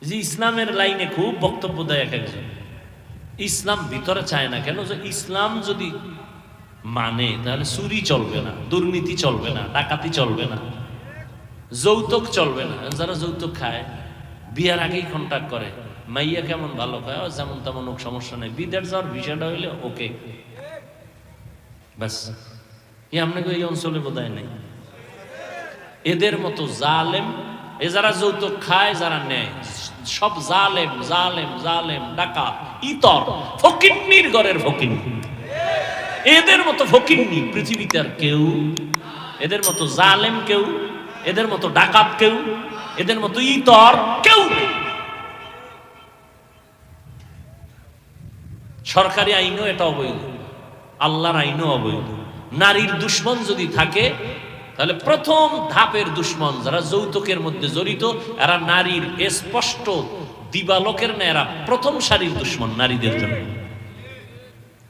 যে ইসলামের লাইনে খুব বক্তব্য দেয় এক একজন, ইসলাম ভিতরে চায় না কেন? যে ইসলাম যদি মানে তাহলে চুরি চলবে না, দুর্নীতি চলবে না, ডাকাতি চলবে না, যৌতুক চলবে না। যারা যৌতুক খায় বিয়ার আগেই কন্ট্যাক্ট করে, মাইয়া কেমন ভালো খায়, যেমন তেমন হোক সমস্যা নেই, বিদেশ যাওয়ার ভিসাটা হইলে ওকে, ব্যাস। আপনাকে এই অঞ্চলে বোধহয় নেই এদের মতো জালেম। এ যারা যৌতুক খায়, যারা নেয়, সব জালেম জালেম জালেম, ডাকাত, ইতর, ফকিন্নির ঘরের ফকিন্নি। এদের মতো ফকিন্নি পৃথিবীতে আর কেউ, এদের মতো জালেম কেউ, এদের মতো ডাকাত কেউ, এদের মতো ইতর কেউ নেই। সরকারি আইনও এটা অবৈধ, আল্লাহর আইনও অবৈধ। নারীর দুশ্মন যদি থাকে, তাহলে প্রথম ধাপের দুশ্মন যারা যৌতুকের মধ্যে জড়িত, এরা নারীর স্পষ্ট দিবালোকের না, এরা প্রথম সারির দুশ্মন নারীদের জন্য।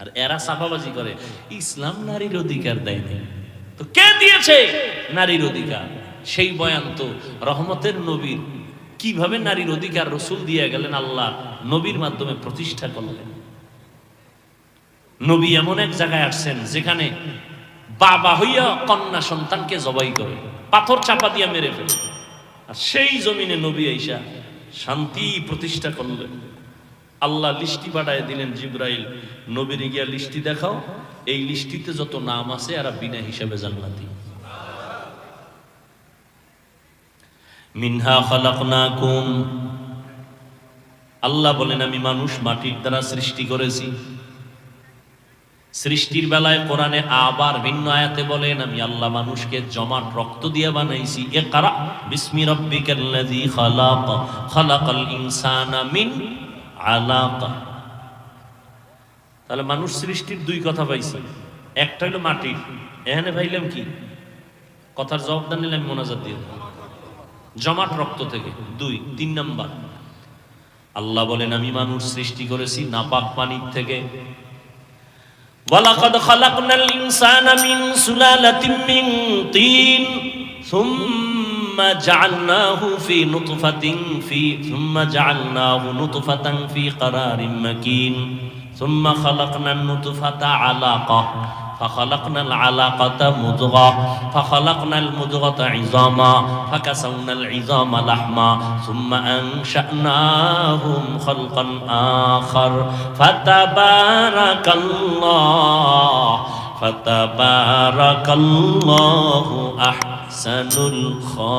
আর এরা চাপাবাজি করে ইসলাম নারীর অধিকার দেয় না। তো কে দিয়েছে নারীর অধিকার? সেই বয়ান তো রহমতের নবীর, কিভাবে নারীর অধিকার রসুল দিয়ে গেলেন, আল্লাহ নবীর মাধ্যমে প্রতিষ্ঠা করলেন। নবী এমন এক জায়গায় আসছেন যেখানে বাবা হইয়া কন্যা সন্তানকে জবাই করে, পাথর চাপা দিয়া মেরে ফেলে। আর সেই জমিনে নবী আইসা শান্তি প্রতিষ্ঠা করলেন। আল্লাহ লিস্টি পাঠায় দিলেন, জিব্রাইল নবীর গিয়া লিস্টি দেখাও, এই লিস্টিতে যত নাম আছে এরা বিনা হিসাবে জান্নাতি। মিনহা খালাকনাকুম, আল্লাহ বলেন আমি মানুষ মাটির দ্বারা সৃষ্টি করেছি। সৃষ্টির বেলায় কোরআনে আবার ভিন্ন আয়াতে বলেন আমি আল্লাহ মানুষকে জমাট রক্ত দিয়ে বানাইছি। ইকরা বিসমি রাব্বিকাল্লাযী খালাক, খালাকাল ইনসানা মিন আলাকা। তাহলে মানুষ সৃষ্টির দুই কথা পাইছি, একটা হলো মাটির, এখানে পাইলাম কি? কথার জবাব না নিলে আমি মোনাজাত দিয়ে জমাট রক্ত থেকে। দুই, তিন নাম্বার, আল্লাহ বলেন আমি মানুষ সৃষ্টি করেছি নাপাক পানির থেকে। ওয়ালাকাদ খালাকনাল ইনসানা মিন সুলালাতিন মিন তিন সুম্মা জাআলনাহু ফি নুতফাতান ফি ক্বারারিন মাকিন সুম্মা খালাকনান নুতফাতা আলাকা فخلقنا العلاقة مضغة فخلقنا المضغة عظاما فكسونا العظام لحما ثم أنشأناهم خلقا آخر فتبارك الله أحسن الخالقين।